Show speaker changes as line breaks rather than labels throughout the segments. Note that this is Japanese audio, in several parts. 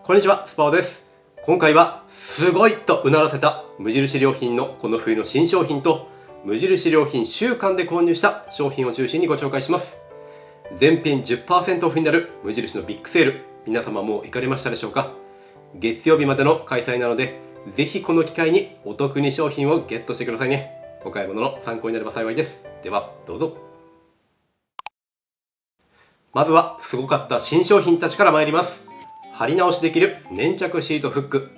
こんにちは、スパオです。今回はすごいとうならせた無印良品のこの冬の新商品と無印良品週間で購入した商品を中心にご紹介します。全品 10% オフになる無印のビッグセール、皆様もう行かれましたでしょうか。月曜日までの開催なので、ぜひこの機会にお得に商品をゲットしてくださいね。お買い物の参考になれば幸いです。ではどうぞ。まずはすごかった新商品たちから参ります。貼り直しできる粘着シートフック。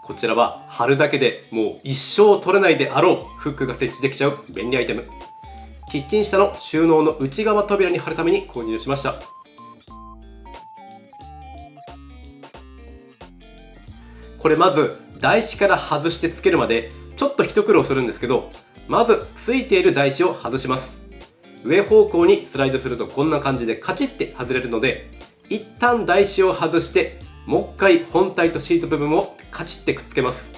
こちらは貼るだけでもう一生取れないであろうフックが設置できちゃう便利アイテム。キッチン下の収納の内側扉に貼るために購入しました。これまず台紙から外してつけるまでちょっと一苦労するんですけど、まずついている台紙を外します。上方向にスライドするとこんな感じでカチッて外れるので、一旦台紙を外してもう一回本体とシート部分をカチッてくっつけます。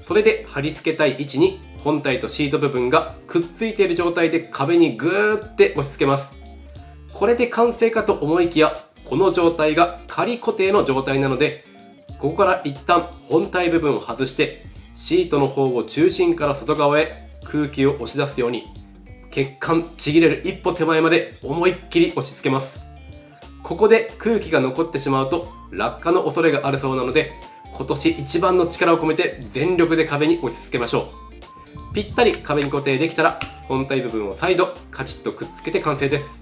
それで貼り付けたい位置に本体とシート部分がくっついている状態で壁にグーって押し付けます。これで完成かと思いきや、この状態が仮固定の状態なので、ここから一旦本体部分を外してシートの方を中心から外側へ空気を押し出すように血管ちぎれる一歩手前まで思いっきり押し付けます。ここで空気が残ってしまうと落下の恐れがあるそうなので、今年一番の力を込めて全力で壁に押し付けましょう。ぴったり壁に固定できたら本体部分を再度カチッとくっつけて完成です。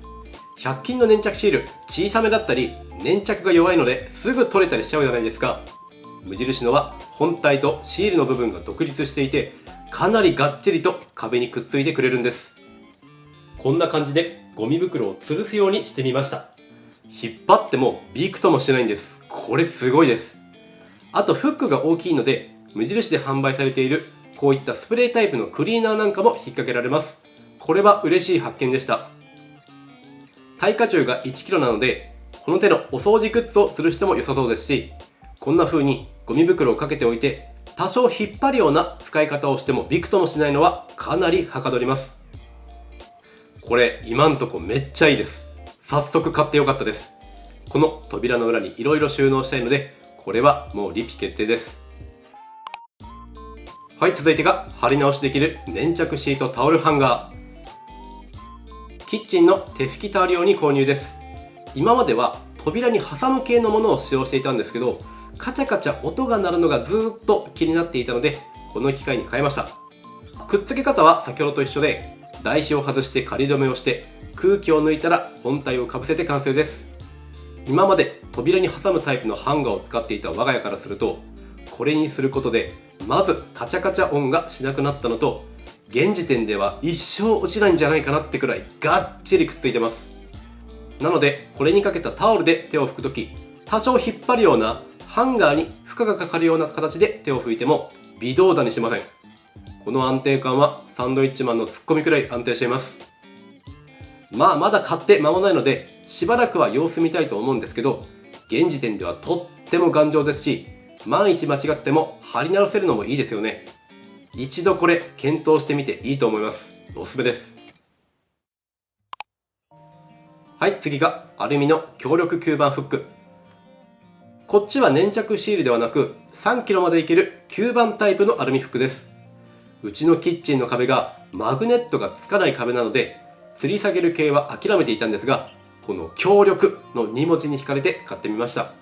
100均の粘着シール小さめだったり粘着が弱いのですぐ取れたりしちゃうじゃないですか。無印のは本体とシールの部分が独立していて、かなりがっちりと壁にくっついてくれるんです。こんな感じでゴミ袋を吊るすようにしてみました。引っ張ってもビクともしないんです。これすごいです。あとフックが大きいので、無印で販売されているこういったスプレータイプのクリーナーなんかも引っ掛けられます。これは嬉しい発見でした。耐荷重が 1kg なので、この手のお掃除グッズをする人も良さそうですし、こんな風にゴミ袋をかけておいて多少引っ張るような使い方をしてもビクともしないのはかなりはかどります。これ今んとこめっちゃいいです。早速買ってよかったです。この扉の裏にいろいろ収納したいので、これはもうリピ決定です。はい、続いてが貼り直しできる粘着シートタオルハンガー。キッチンの手拭きタオル用に購入です。今までは扉に挟む系のものを使用していたんですけど、カチャカチャ音が鳴るのがずっと気になっていたので、この機会に変えました。くっつけ方は先ほどと一緒で、台紙を外して仮止めをして空気を抜いたら本体をかぶせて完成です。今まで扉に挟むタイプのハンガーを使っていた我が家からすると、これにすることでまずカチャカチャ音がしなくなったのと、現時点では一生落ちないんじゃないかなってくらいがっちりくっついてます。なのでこれにかけたタオルで手を拭くとき、多少引っ張るようなハンガーに負荷がかかるような形で手を拭いても微動だにしません。この安定感はサンドイッチマンのツッコミくらい安定しています。まだ買って間もないのでしばらくは様子見たいと思うんですけど、現時点ではとっても頑丈ですし、万一間違っても貼り直せるのもいいですよね。一度これ検討してみていいと思います。おすすめです。はい、次がアルミの強力吸盤フック。こっちは粘着シールではなく 3kg までいける吸盤タイプのアルミフックです。うちのキッチンの壁がマグネットがつかない壁なので、吊り下げる系は諦めていたんですが、この強力の2文字に惹かれて買ってみました。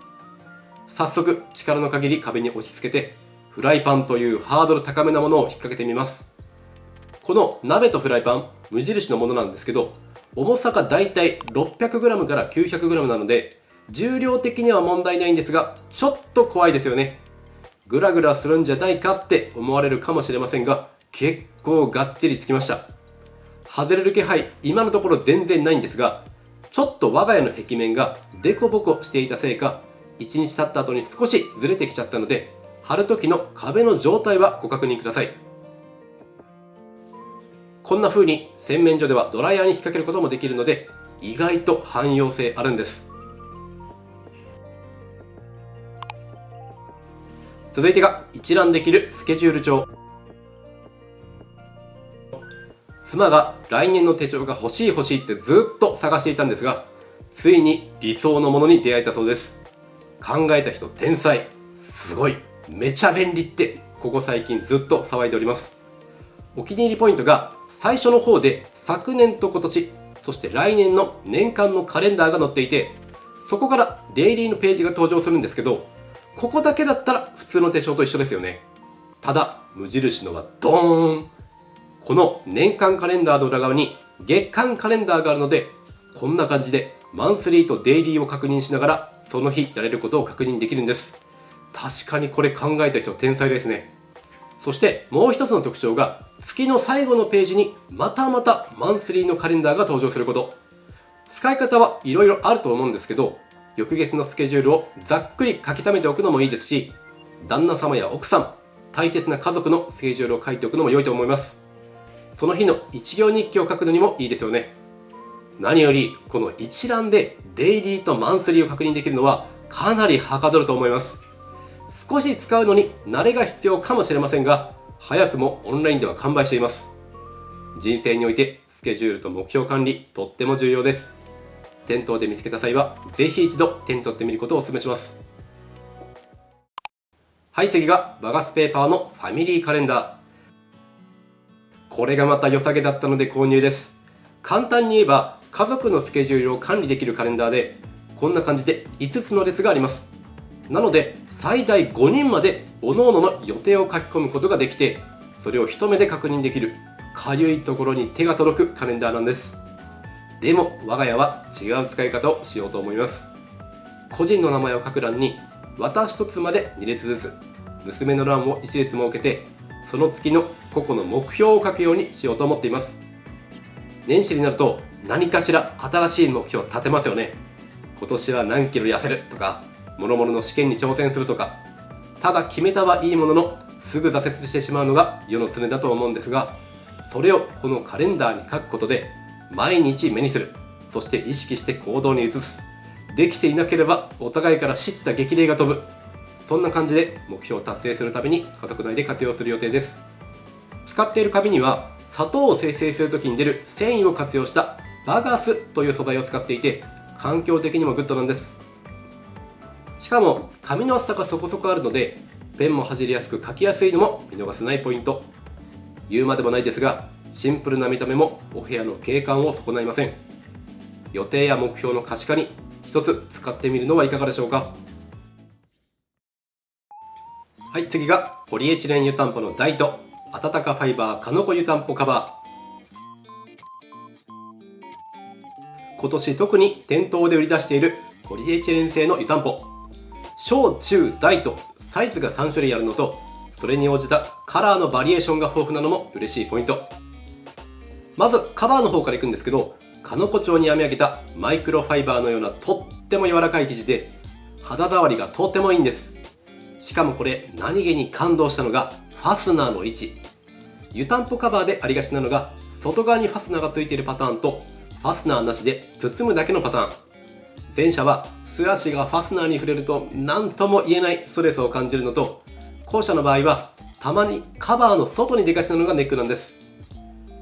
早速力の限り壁に押し付けて、フライパンというハードル高めなものを引っ掛けてみます。この鍋とフライパン、無印のものなんですけど、重さがだいたい 600g から 900g なので重量的には問題ないんですが、ちょっと怖いですよね。グラグラするんじゃないかって思われるかもしれませんが、結構がっちりつきました。外れる気配今のところ全然ないんですが、ちょっと我が家の壁面がデコボコしていたせいか、1日経った後に少しずれてきちゃったので、貼る時の壁の状態はご確認ください。こんな風に洗面所ではドライヤーに引っ掛けることもできるので、意外と汎用性あるんです。続いてが一覧できるスケジュール帳。妻が来年の手帳が欲しいってずっと探していたんですが、ついに理想のものに出会えたそうです。考えた人天才、すごい、めちゃ便利ってここ最近ずっと騒いでおります。お気に入りポイントが最初の方で昨年と今年、そして来年の年間のカレンダーが載っていて、そこからデイリーのページが登場するんですけど、ここだけだったら普通の手帳と一緒ですよね。ただ無印のはドーン、この年間カレンダーの裏側に月間カレンダーがあるので、こんな感じでマンスリーとデイリーを確認しながらその日やれることを確認できるんです。確かにこれ考えた人天才ですね。そしてもう一つの特徴が、月の最後のページにまたまたマンスリーのカレンダーが登場すること。使い方はいろいろあると思うんですけど、翌月のスケジュールをざっくり書き溜めておくのもいいですし、旦那様や奥さん、大切な家族のスケジュールを書いておくのも良いと思います。その日の一行日記を書くのにもいいですよね。何よりこの一覧でデイリーとマンスリーを確認できるのはかなりはかどると思います。少し使うのに慣れが必要かもしれませんが、早くもオンラインでは完売しています。人生においてスケジュールと目標管理、とっても重要です。店頭で見つけた際はぜひ一度手に取ってみることをお勧めします。はい、次がバガスペーパーのファミリーカレンダー。これがまた良さげだったので購入です。簡単に言えば家族のスケジュールを管理できるカレンダーで、こんな感じで5つの列があります。なので最大5人まで各々の予定を書き込むことができて、それを一目で確認できるかゆいところに手が届くカレンダーなんです。でも我が家は違う使い方をしようと思います。個人の名前を書く欄に私一つまで2列ずつ、娘の欄を1列設けて、その月の個々の目標を書くようにしようと思っています。年始になると何かしら新しい目標を立てますよね。今年は何キロ痩せるとか、諸々の試験に挑戦するとか。ただ決めたはいいものの、すぐ挫折してしまうのが世の常だと思うんですが、それをこのカレンダーに書くことで毎日目にする、そして意識して行動に移す。できていなければお互いから叱咤激励が飛ぶ。そんな感じで目標を達成するために家族内で活用する予定です。使っている紙には砂糖を生成するときに出る繊維を活用したバガスという素材を使っていて、環境的にもグッドなんです。しかも紙の厚さがそこそこあるので、ペンも走りやすく書きやすいのも見逃せないポイント。言うまでもないですが、シンプルな見た目もお部屋の景観を損ないません。予定や目標の可視化に一つ使ってみるのはいかがでしょうか。はい、次がポリエチレン湯たんぽのダイト暖かファイバーかのこ湯たんぽカバー。今年特に店頭で売り出しているポリエチレン製の湯たんぽ、小中大とサイズが3種類あるのと、それに応じたカラーのバリエーションが豊富なのも嬉しいポイント。まずカバーの方からいくんですけど、かのこ調に編み上げたマイクロファイバーのようなとっても柔らかい生地で、肌触りがとってもいいんです。しかもこれ何気に感動したのがファスナーの位置。湯たんぽカバーでありがちなのが、外側にファスナーがついているパターンとファスナーなしで包むだけのパターン。前者は素足がファスナーに触れると何とも言えないストレスを感じるのと、後者の場合はたまにカバーの外に出がちなのがネックなんです。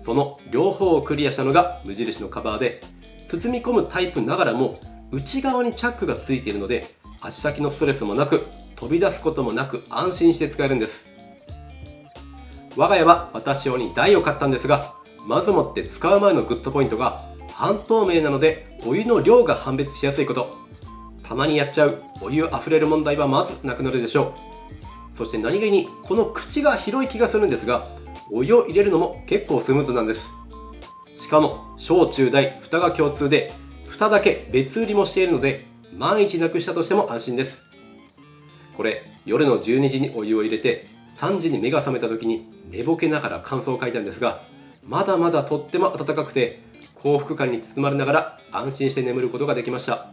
その両方をクリアしたのが無印のカバーで、包み込むタイプながらも内側にチャックがついているので、足先のストレスもなく飛び出すこともなく安心して使えるんです。我が家は私用に台を買ったんですが、まずもって使う前のグッドポイントが半透明なのでお湯の量が判別しやすいこと。たまにやっちゃうお湯あふれる問題はまずなくなるでしょう。そして何気にこの口が広い気がするんですが、お湯を入れるのも結構スムーズなんです。しかも小中大蓋が共通で、蓋だけ別売りもしているので、万一なくしたとしても安心です。これ夜の12時にお湯を入れて3時に目が覚めた時に寝ぼけながら感想を書いたんですが、まだまだとっても暖かくて幸福感に包まれながら安心して眠ることができました。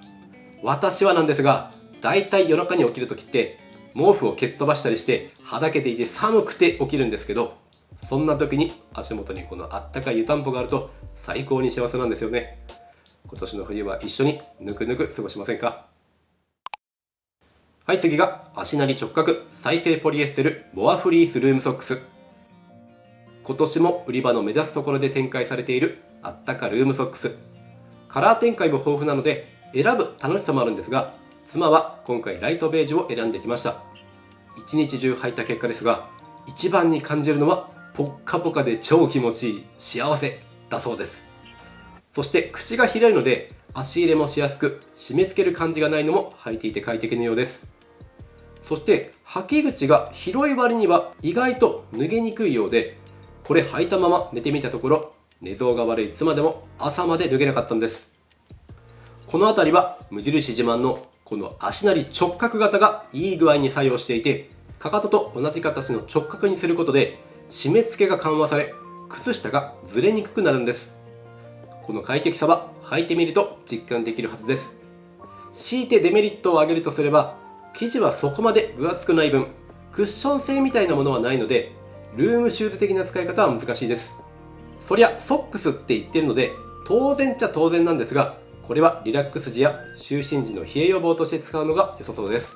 私はなんですが、だいたい夜中に起きるときって毛布を蹴っ飛ばしたりしてはだけていて寒くて起きるんですけど、そんな時に足元にこのあったかい湯たんぽがあると最高に幸せなんですよね。今年の冬は一緒にぬくぬく過ごしませんか。はい、次が足なり直角再生ポリエステルボアフリースルームソックス。今年も売り場の目立つところで展開されているあったかルームソックス。カラー展開も豊富なので選ぶ楽しさもあるんですが、妻は今回ライトベージュを選んできました。一日中履いた結果ですが、一番に感じるのはポッカポカで超気持ちいい幸せだそうです。そして口が広いので足入れもしやすく、締め付ける感じがないのも履いていて快適なようです。そして履き口が広い割には意外と脱げにくいようで、これ履いたまま寝てみたところ、寝相が悪い妻でも朝まで脱げなかったんです。この辺りは無印自慢のこの足なり直角型がいい具合に作用していて、かかとと同じ形の直角にすることで締め付けが緩和され、靴下がずれにくくなるんです。この快適さは履いてみると実感できるはずです。強いてデメリットを挙げるとすれば、生地はそこまで分厚くない分、クッション性みたいなものはないので、ルームシューズ的な使い方は難しいです。そりゃソックスって言ってるので当然っちゃ当然なんですが、これはリラックス時や就寝時の冷え予防として使うのが良さそうです。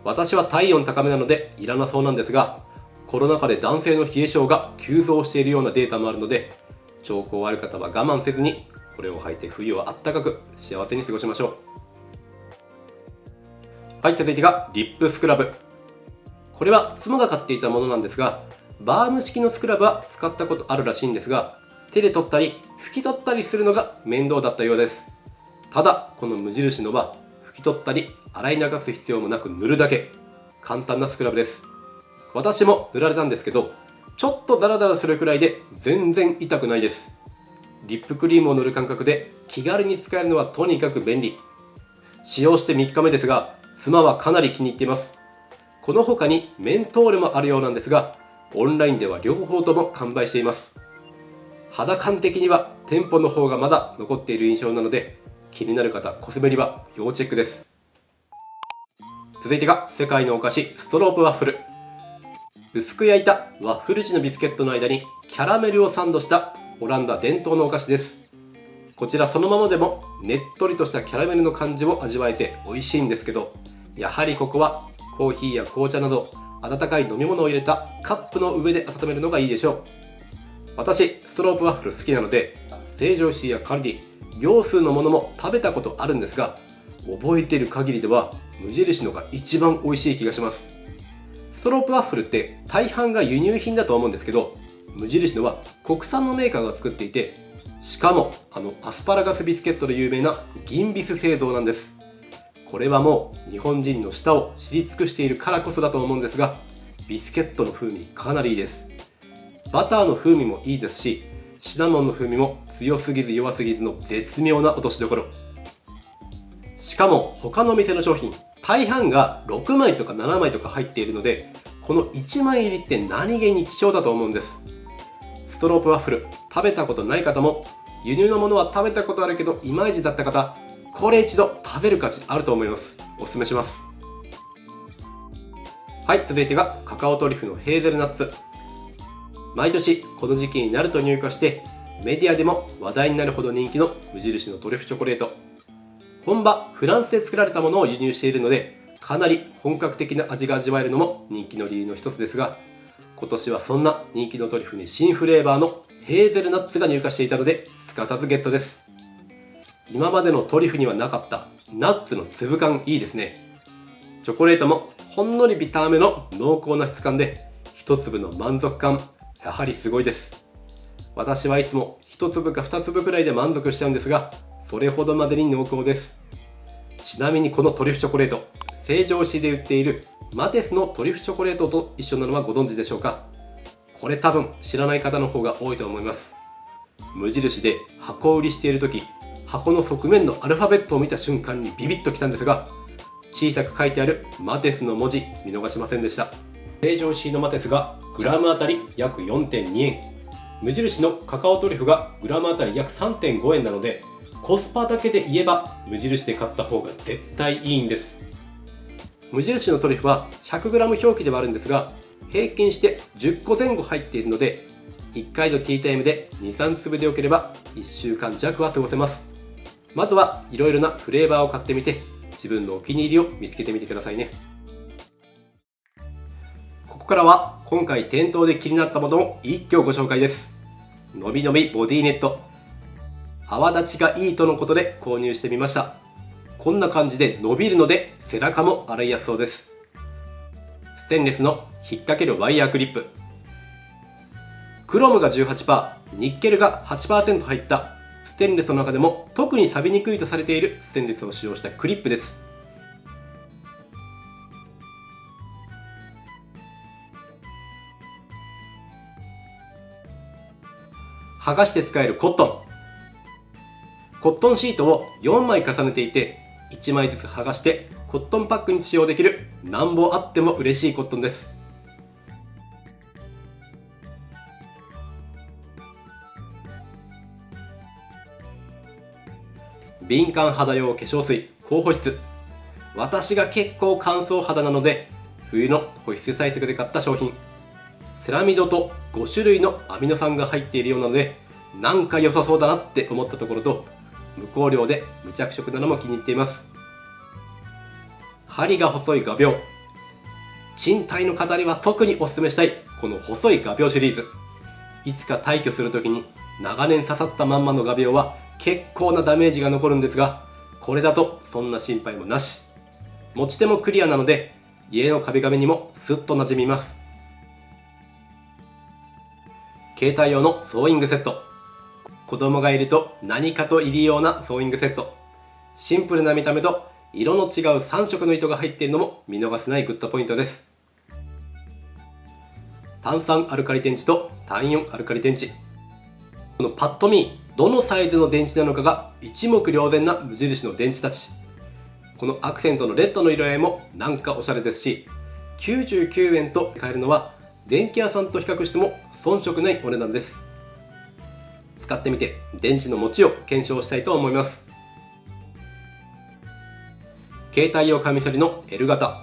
私は体温高めなのでいらなそうなんですが、コロナ禍で男性の冷え性が急増しているようなデータもあるので、兆候ある方は我慢せずにこれを履いて冬をあったかく幸せに過ごしましょう。はい、続いてがリップスクラブ。これは妻が買っていたものなんですが、バーム式のスクラブは使ったことあるらしいんですが、手で取ったり拭き取ったりするのが面倒だったようです。ただこの無印のは拭き取ったり洗い流す必要もなく塗るだけ、簡単なスクラブです。私も塗られたんですけど、ちょっとダラダラするくらいで全然痛くないです。リップクリームを塗る感覚で気軽に使えるのはとにかく便利。使用して3日目ですが、妻はかなり気に入っています。この他にメントールもあるようなんですが、オンラインでは両方とも完売しています。肌感的には店舗の方がまだ残っている印象なので、気になる方、コスメリは要チェックです。続いてが世界のお菓子、ストロープワッフル。薄く焼いたワッフル地のビスケットの間にキャラメルをサンドしたオランダ伝統のお菓子です。こちらそのままでもねっとりとしたキャラメルの感じを味わえて美味しいんですけど、やはりここはコーヒーや紅茶など温かい飲み物を入れたカップの上で温めるのがいいでしょう。私ストロープワッフル好きなので、成城石井やカルディ、業数のものも食べたことあるんですが、覚えている限りでは無印のが一番美味しい気がします。ストロープワッフルって大半が輸入品だと思うんですけど、無印のは国産のメーカーが作っていて、しかもアスパラガスビスケットで有名な銀ビス製造なんです。これはもう日本人の舌を知り尽くしているからこそだと思うんですが、ビスケットの風味かなりいいです。バターの風味もいいですし、シナモンの風味も強すぎず弱すぎずの絶妙な落としどころ。しかも他の店の商品大半が6枚とか7枚とか入っているので、この1枚入りって何気に貴重だと思うんです。ストロープワッフル食べたことない方も、輸入のものは食べたことあるけどいまいちだった方、これ一度食べる価値あると思います。おすすめします。はい、続いてがカカオトリュフのヘーゼルナッツ。毎年この時期になると入荷してメディアでも話題になるほど人気の無印のトリュフチョコレート。本場フランスで作られたものを輸入しているので、かなり本格的な味が味わえるのも人気の理由の一つですが、今年はそんな人気のトリュフに新フレーバーのヘーゼルナッツが入荷していたので、すかさずゲットです。今までのトリュフにはなかったナッツの粒感いいですね。チョコレートもほんのりビターめの濃厚な質感で、一粒の満足感やはりすごいです。私はいつも一粒か二粒くらいで満足しちゃうんですが、それほどまでに濃厚です。ちなみにこのトリュフチョコレート、成城石井で売っているマテスのトリュフチョコレートと一緒なのはご存知でしょうか。これ多分知らない方の方が多いと思います。無印で箱売りしている時、箱の側面のアルファベットを見た瞬間にビビッときたんですが、小さく書いてあるマテスの文字見逃しませんでした。成城石井のマテスがグラムあたり約 4.2 円、無印のカカオトリュフがグラムあたり約 3.5 円なので、コスパだけで言えば無印で買った方が絶対いいんです。無印のトリュフは 100g 表記ではあるんですが、平均して10個前後入っているので、1回のティータイムで 2,3 粒でよければ1週間弱は過ごせます。まずはいろいろなフレーバーを買ってみて、自分のお気に入りを見つけてみてくださいね。ここからは今回店頭で気になったものを一挙ご紹介です。のびのびボディネット、泡立ちがいいとのことで購入してみました。こんな感じで伸びるので背中も洗いやすそうです。ステンレスの引っ掛けるワイヤークリップ、クロムが 18%、ニッケルが 8% 入ったステンレスの中でも特に錆びにくいとされているステンレスを使用したクリップです。剥がして使えるコットンシートを4枚重ねていて、1枚ずつ剥がしてコットンパックに使用できる、なんぼあっても嬉しいコットンです。敏感肌用化粧水高保湿、私が結構乾燥肌なので冬の保湿対策で買った商品。セラミドと5種類のアミノ酸が入っているようなので、なんか良さそうだなって思ったところと、無香料で無着色なのも気に入っています。針が細い画鋲、賃貸の方には特におすすめしたいこの細い画鋲シリーズ。いつか退去するときに長年刺さったまんまの画鋲は結構なダメージが残るんですが、これだとそんな心配もなし。持ち手もクリアなので家の壁紙にもスッと馴染みます。携帯用のソーイングセット、子供がいると何かと入りようなソーイングセット。シンプルな見た目と色の違う3色の糸が入っているのも見逃せないグッドポイントです。炭酸アルカリ電池と単イオンアルカリ電池、このパッと見どのサイズの電池なのかが一目瞭然な無印の電池たち。このアクセントのレッドの色合いもなんかおしゃれですし、99円と買えるのは電気屋さんと比較しても遜色ないお値段です。使ってみて電池の持ちを検証したいと思います。携帯用カミソリの L 型、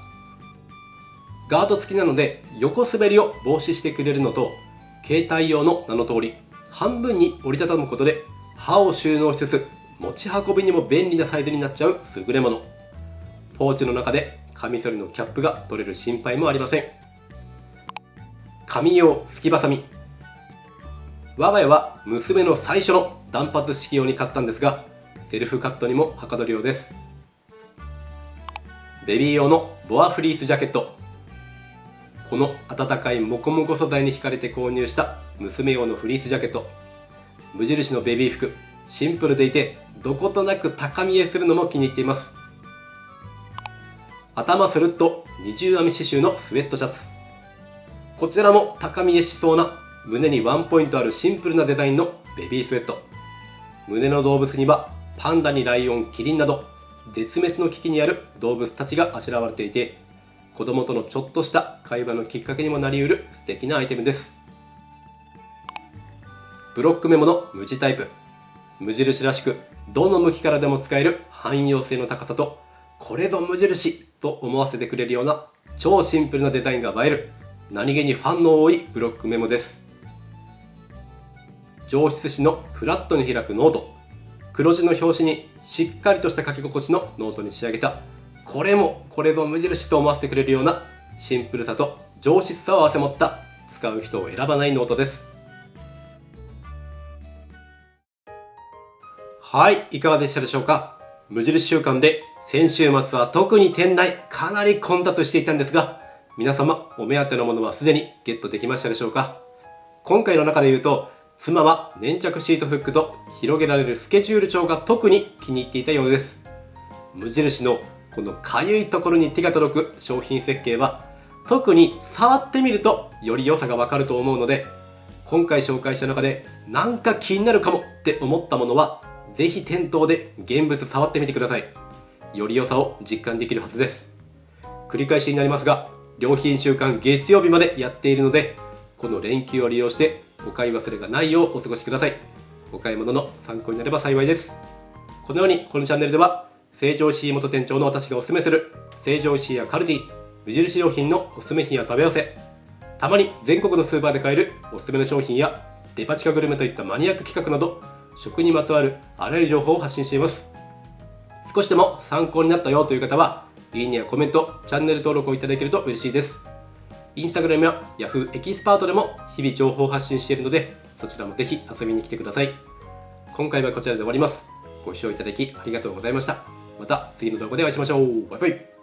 ガード付きなので横滑りを防止してくれるのと、携帯用の名の通り半分に折りたたむことで刃を収納しつつ持ち運びにも便利なサイズになっちゃう優れもの。ポーチの中でカミソリのキャップが取れる心配もありません。紙用すきばさみ、我が家は娘の最初の断髪式用に買ったんですが、セルフカットにもはかどるようです。ベビー用のボアフリースジャケット、この暖かいモコモコ素材に惹かれて購入した娘用のフリースジャケット。無印のベビー服、シンプルでいてどことなく高見えするのも気に入っています。頭スルッと二重編み刺繍のスウェットシャツ、こちらも高見えしそうな胸にワンポイントあるシンプルなデザインのベビースウェット。胸の動物にはパンダにライオン、キリンなど絶滅の危機にある動物たちがあしらわれていて、子供とのちょっとした会話のきっかけにもなりうる素敵なアイテムです。ブロックメモの無地タイプ、無印らしくどの向きからでも使える汎用性の高さと、これぞ無印と思わせてくれるような超シンプルなデザインが映える何気にファンの多いブロックメモです。上質紙のフラットに開くノート、黒字の表紙にしっかりとした書き心地のノートに仕上げた、これもこれぞ無印と思わせてくれるようなシンプルさと上質さを併せ持った使う人を選ばないノートです。はい、いかがでしたでしょうか。無印週間で先週末は特に店内かなり混雑していたんですが、皆様お目当てのものはすでにゲットできましたでしょうか。今回の中で言うと、妻は粘着シートフックと広げられるスケジュール帳が特に気に入っていたようです。無印のこのかゆいところに手が届く商品設計は、特に触ってみるとより良さがわかると思うので、今回紹介した中でなんか気になるかもって思ったものはぜひ店頭で現物触ってみてください。より良さを実感できるはずです。繰り返しになりますが、良品週間月曜日までやっているので、この連休を利用してお買い忘れがないようお過ごしください。お買い物の参考になれば幸いです。このようにこのチャンネルでは、成城石井元店長の私がおすすめする成城石井やカルディ、無印良品のおすすめ品や食べ合わせ、たまに全国のスーパーで買えるおすすめの商品やデパ地下グルメといったマニアック企画など、食にまつわるあらゆる情報を発信しています。少しでも参考になったよという方は、いいねやコメント、チャンネル登録をいただけると嬉しいです。インスタグラムや Yahoo エキスパートでも日々情報を発信しているので、そちらもぜひ遊びに来てください。今回はこちらで終わります。ご視聴いただきありがとうございました。また次の動画でお会いしましょう。バイバイ。